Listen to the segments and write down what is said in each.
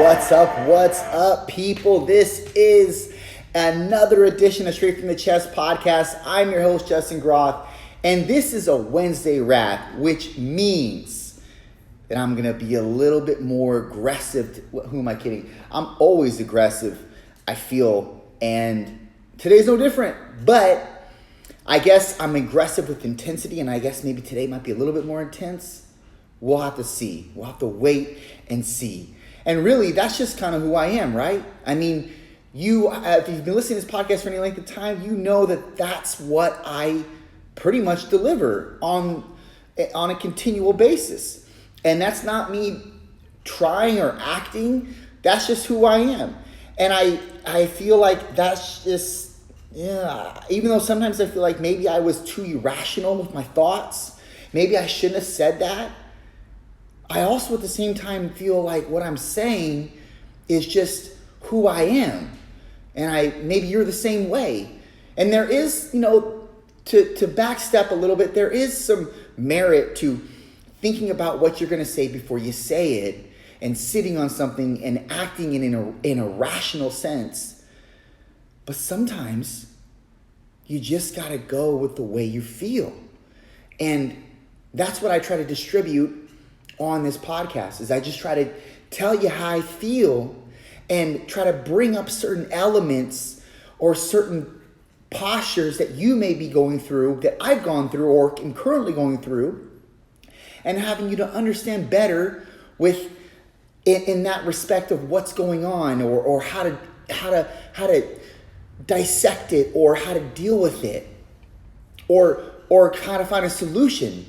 What's up, people? This is another edition of Straight from the Chest podcast. I'm your host, Justin Groth, and this is a Wednesday wrap, which means that I'm going to be a little bit more aggressive. Who am I kidding? I'm always aggressive, I feel, and today's no different, but I guess I'm aggressive with intensity, and I guess maybe today might be a little bit more intense. We'll have to see. We'll have to wait and see. And really, that's just kind of who I am, right? I mean, if you've been listening to this podcast for any length of time, you know that that's what I pretty much deliver on a continual basis. And that's not me trying or acting. That's just who I am. And I feel like that's just, even though sometimes I feel like maybe I was too irrational with my thoughts, maybe I shouldn't have said that. I also at the same time feel like what I'm saying is just who I am. And maybe you're the same way. And there is, to backstep a little bit, there is some merit to thinking about what you're going to say before you say it and sitting on something and acting in a rational sense. But sometimes you just got to go with the way you feel. And that's what I try to distribute on this podcast, is I just try to tell you how I feel and try to bring up certain elements or certain postures that you may be going through, that I've gone through or am currently going through, and having you to understand better in that respect of what's going on or how to dissect it or how to deal with it or how to find a solution.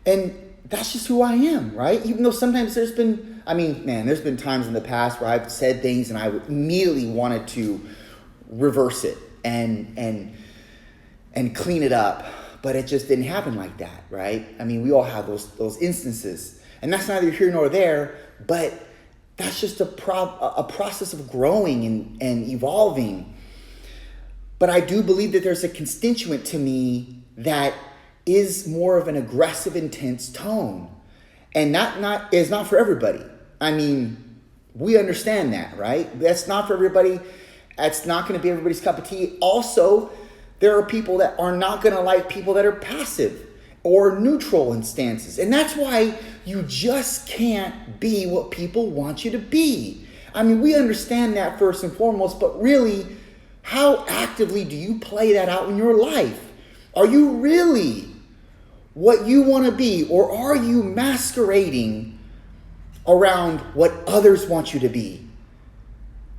And that's just who I am, right? Even though sometimes there's been times in the past where I've said things and I immediately wanted to reverse it and clean it up, but it just didn't happen like that, right? I mean, we all have those instances, and that's neither here nor there, but that's just a process of growing and evolving. But I do believe that there's a constituent to me that is more of an aggressive, intense tone. And that is not for everybody. I mean, we understand that, right? That's not for everybody. That's not going to be everybody's cup of tea. Also, there are people that are not going to like people that are passive or neutral in stances. And that's why you just can't be what people want you to be. I mean, we understand that first and foremost, but really, how actively do you play that out in your life? Are you really what you want to be, or are you masquerading around what others want you to be?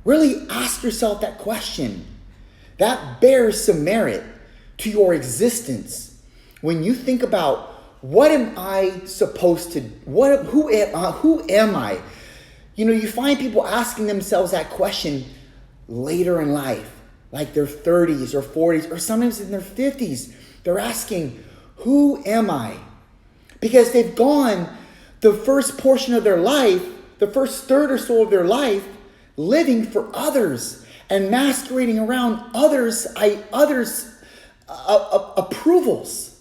Really ask yourself that question. That bears some merit to your existence. When you think about, what am I supposed to, who am I? You find people asking themselves that question later in life, like their 30s or 40s, or sometimes in their 50s. They're asking, who am I? Because they've gone the first portion of their life, the first third or so of their life, living for others and masquerading around others' approvals.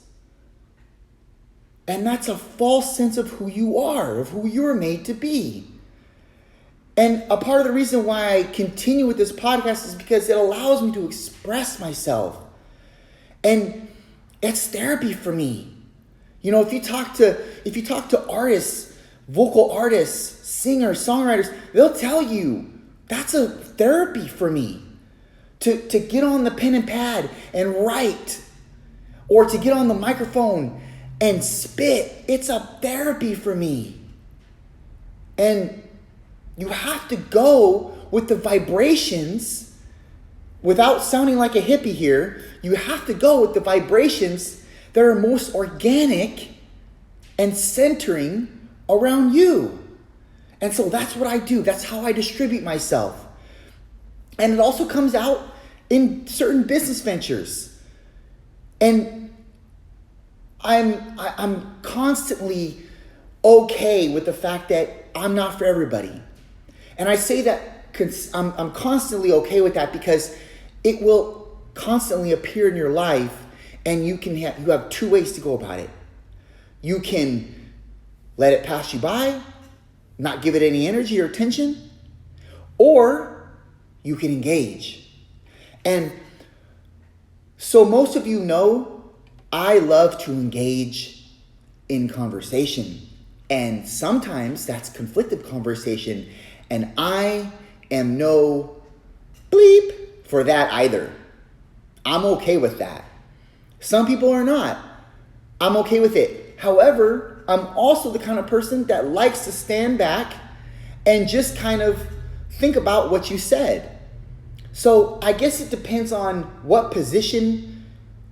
And that's a false sense of who you are, of who you're made to be. And a part of the reason why I continue with this podcast is because it allows me to express myself. And it's therapy for me. If you talk to artists, vocal artists, singers, songwriters, they'll tell you that's a therapy for me. To get on the pen and pad and write, or to get on the microphone and spit, it's a therapy for me. And you have to go with the vibrations. Without sounding like a hippie here, you have to go with the vibrations that are most organic and centering around you. And so that's what I do. That's how I distribute myself. And it also comes out in certain business ventures. And I'm constantly okay with the fact that I'm not for everybody. And I say that I'm constantly okay with that because it will constantly appear in your life, and you have two ways to go about it. You can let it pass you by, not give it any energy or attention, or you can engage. And so most of you know I love to engage in conversation. And sometimes that's conflicted conversation. And I am no bleep for that either. I'm okay with that. Some people are not. I'm okay with it. However, I'm also the kind of person that likes to stand back and just kind of think about what you said. So I guess it depends on what position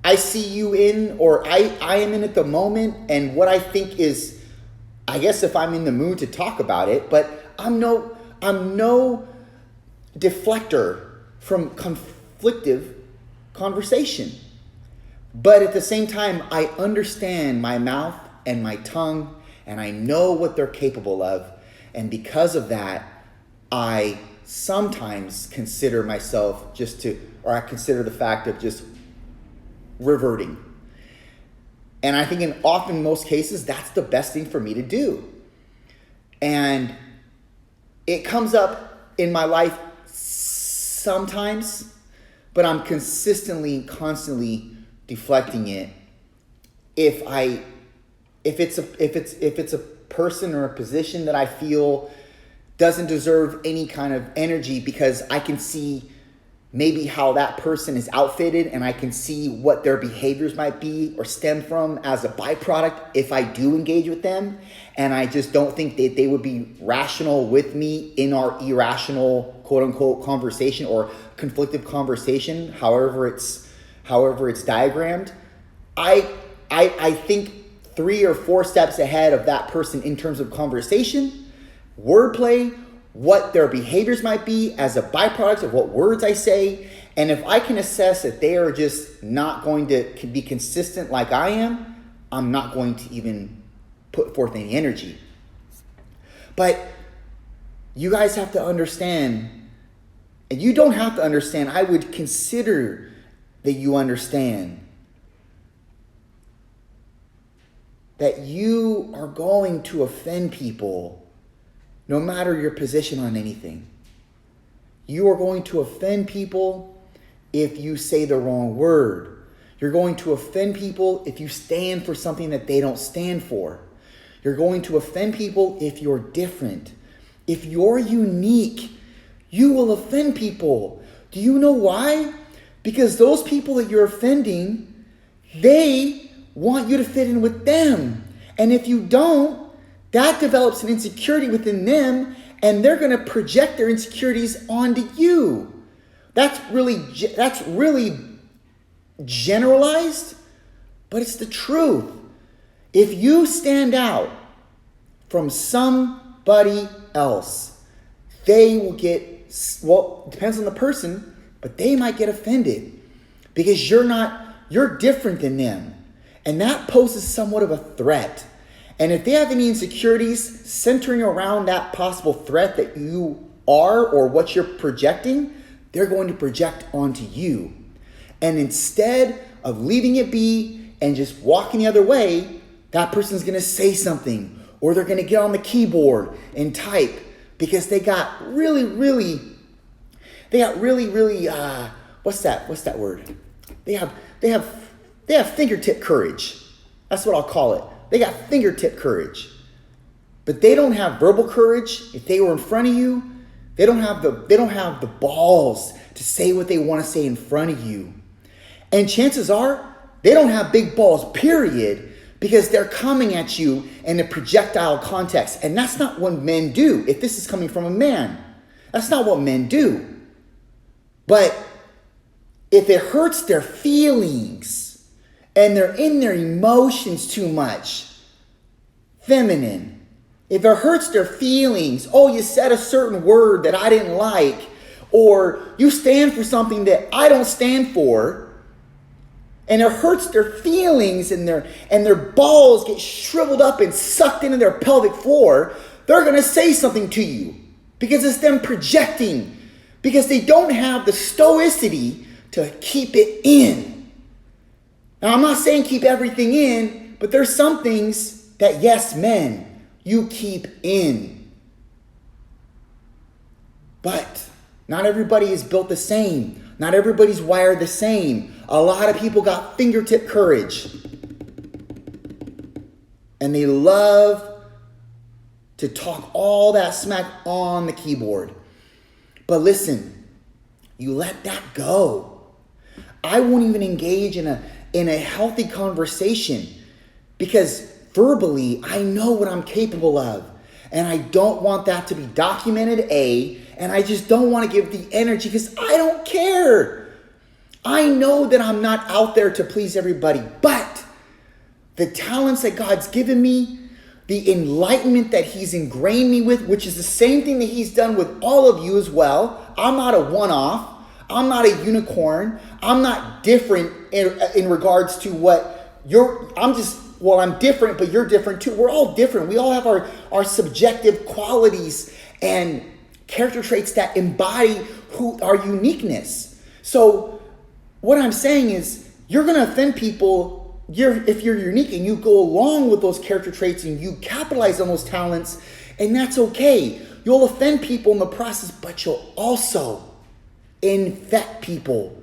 I see you in, or I am in at the moment, and what I think is, I guess, if I'm in the mood to talk about it. But I'm no deflector from conflictive conversation. But at the same time, I understand my mouth and my tongue, and I know what they're capable of. And because of that, I sometimes consider myself I consider the fact of just reverting. And I think in most cases, that's the best thing for me to do. And it comes up in my life sometimes, but I'm constantly deflecting it. If it's a person or a position that I feel doesn't deserve any kind of energy, because I can see maybe how that person is outfitted, and I can see what their behaviors might be or stem from as a byproduct if I do engage with them, and I just don't think that they would be rational with me in our irrational quote-unquote conversation or conflictive conversation, however it's diagrammed. I think 3 or 4 steps ahead of that person in terms of conversation, wordplay, what their behaviors might be as a byproduct of what words I say. And if I can assess that they are just not going to be consistent like I am, I'm not going to even put forth any energy. But you guys have to understand, and you don't have to understand, I would consider that you understand that you are going to offend people no matter your position on anything. You are going to offend people if you say the wrong word. You're going to offend people if you stand for something that they don't stand for. You're going to offend people if you're different. If you're unique, you will offend people. Do you know why? Because those people that you're offending, they want you to fit in with them. And if you don't, that develops an insecurity within them, and they're going to project their insecurities onto you. That's really generalized, but it's the truth. If you stand out from somebody else, they will get, well, it depends on the person, but they might get offended because you're different than them. And that poses somewhat of a threat. And if they have any insecurities centering around that possible threat that you are or what you're projecting, they're going to project onto you. And instead of leaving it be and just walking the other way, that person's going to say something, or they're going to get on the keyboard and type because they got really, what's that word? They have fingertip courage. That's what I'll call it. They got fingertip courage. But they don't have verbal courage. If they were in front of you, they don't have the balls to say what they want to say in front of you. And chances are they don't have big balls, period, because they're coming at you in a projectile context. And that's not what men do. If this is coming from a man, that's not what men do. But if it hurts their feelings and they're in their emotions too much, feminine, if it hurts their feelings, oh, you said a certain word that I didn't like, or you stand for something that I don't stand for, and it hurts their feelings and their balls get shriveled up and sucked into their pelvic floor, they're going to say something to you because it's them projecting, because they don't have the stoicity to keep it in. Now, I'm not saying keep everything in, but there's some things that, yes, men, you keep in. But not everybody is built the same. Not everybody's wired the same. A lot of people got fingertip courage. And they love to talk all that smack on the keyboard. But listen, you let that go. I won't even engage in a healthy conversation because verbally I know what I'm capable of. And I don't want that to be documented, and I just don't want to give the energy because I don't care. I know that I'm not out there to please everybody, but the talents that God's given me, the enlightenment that He's ingrained me with, which is the same thing that He's done with all of you as well. I'm not a one-off. I'm not a unicorn. I'm not different in regards to what you're. I'm different, but you're different too. We're all different. We all have our subjective qualities and character traits that embody our uniqueness. So what I'm saying is you're going to offend people if you're unique and you go along with those character traits and you capitalize on those talents, and that's okay. You'll offend people in the process, but you'll also infect people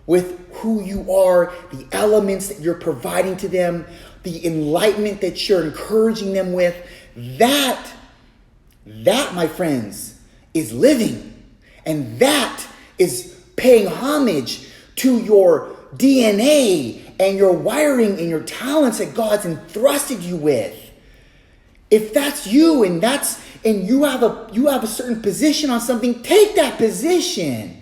with who you are, the elements that you're providing to them, the enlightenment that you're encouraging them with. That, my friends, is living. And that is paying homage to your DNA and your wiring and your talents that God's entrusted you with. If that's you and you have a certain position on something, take that position.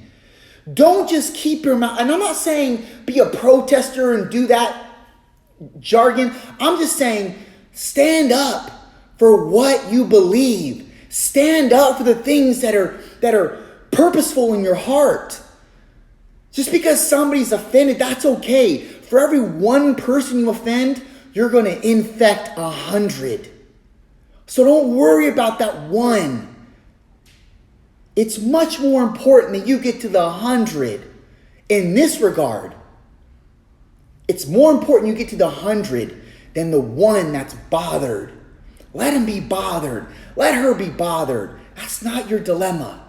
Don't just keep your mouth. And I'm not saying be a protester and do that jargon. I'm just saying stand up for what you believe. Stand up for the things that are purposeful in your heart. Just because somebody's offended, that's okay. For every one person you offend, you're going to infect 100. So don't worry about that one. It's much more important that you get to the 100 in this regard. It's more important you get to the 100 than the one that's bothered. Let him be bothered. Let her be bothered. That's not your dilemma.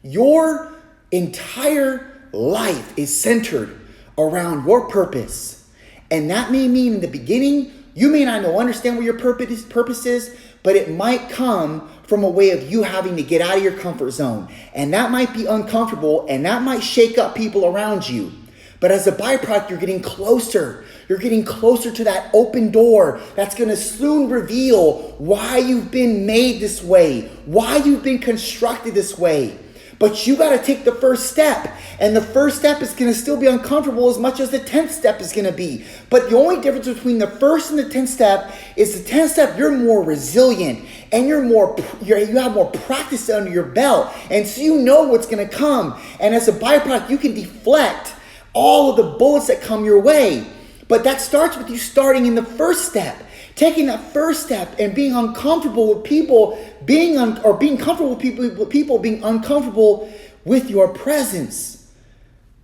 Your entire life is centered around your purpose. And that may mean in the beginning, you may not understand what your purpose is, but it might come from a way of you having to get out of your comfort zone. And that might be uncomfortable, and that might shake up people around you. But as a byproduct, you're getting closer. You're getting closer to that open door that's going to soon reveal why you've been made this way, why you've been constructed this way. But you got to take the first step. And the first step is going to still be uncomfortable as much as the 10th step is going to be. But the only difference between the first and the 10th step is the 10th step, you're more resilient and you have more practice under your belt. And so you know what's going to come. And as a byproduct, you can deflect all of the bullets that come your way. But that starts with you starting in the first step. Taking that first step and being uncomfortable with people, being comfortable with people being uncomfortable with your presence.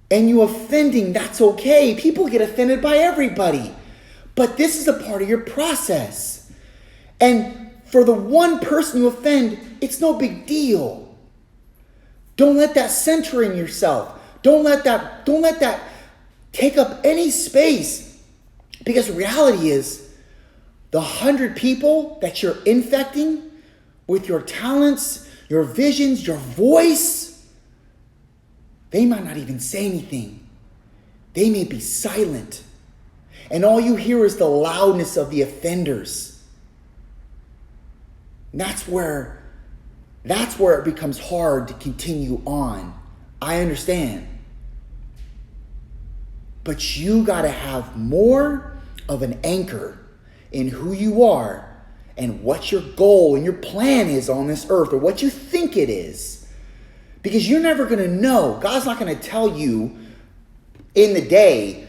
And you offending, that's okay. People get offended by everybody. But this is a part of your process. And for the one person you offend, it's no big deal. Don't let that center in yourself. Don't let that take up any space. Because reality is, the 100 people that you're infecting with your talents, your visions, your voice, they might not even say anything. They may be silent. And all you hear is the loudness of the offenders. And that's where it becomes hard to continue on. I understand. But you got to have more of an anchor in who you are and what your goal and your plan is on this earth, or what you think it is. Because you're never going to know. God's not going to tell you in the day,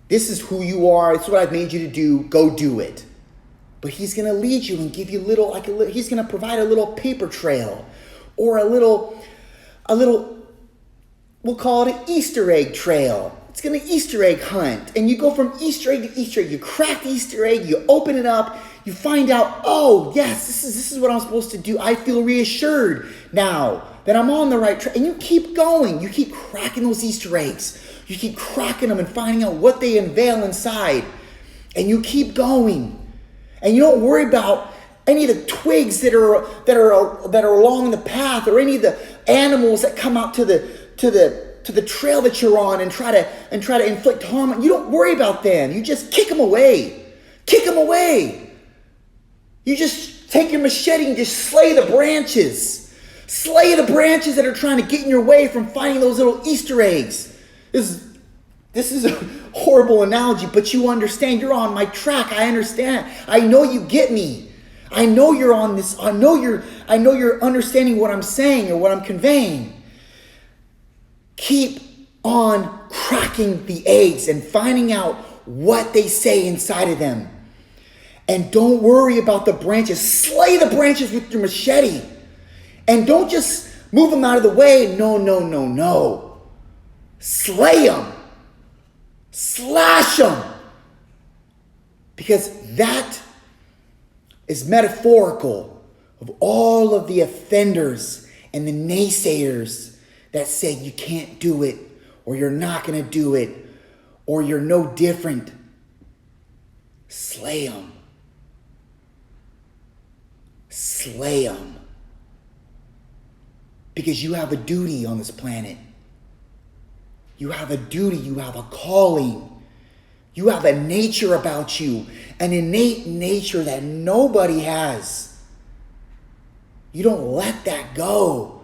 this is who you are, it's what I've made you to do, go do it. But He's going to lead you and give you He's going to provide a little paper trail, or a little, we'll call it an Easter egg trail. It's going to Easter egg hunt. And you go from Easter egg to Easter egg. You crack the Easter egg. You open it up. You find out, oh, yes, this is what I'm supposed to do. I feel reassured now that I'm on the right track. And you keep going. You keep cracking those Easter eggs. You keep cracking them and finding out what they unveil inside. And you keep going. And you don't worry about any of the twigs that are along the path, or any of the animals that come out to the trail that you're on and try to inflict harm. You don't worry about them. You just kick them away. Kick them away. You just take your machete and just slay the branches. Slay the branches that are trying to get in your way from finding those little Easter eggs. This is a horrible analogy, but you understand. You're on my track. I understand. I know you get me. I know you're on this. I know you're understanding what I'm saying or what I'm conveying. Keep on cracking the eggs and finding out what they say inside of them. And don't worry about the branches. Slay the branches with your machete. And don't just move them out of the way. No. Slay them. Slash them. Because that is metaphorical of all of the offenders and the naysayers that say you can't do it, or you're not going to do it, or you're no different. Slay them. Slay them. Because you have a duty on this planet. You have a duty. You have a calling. You have a nature about you. An innate nature that nobody has. You don't let that go.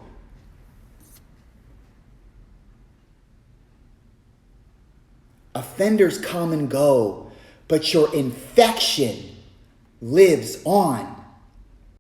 Offenders come and go, but your infection lives on.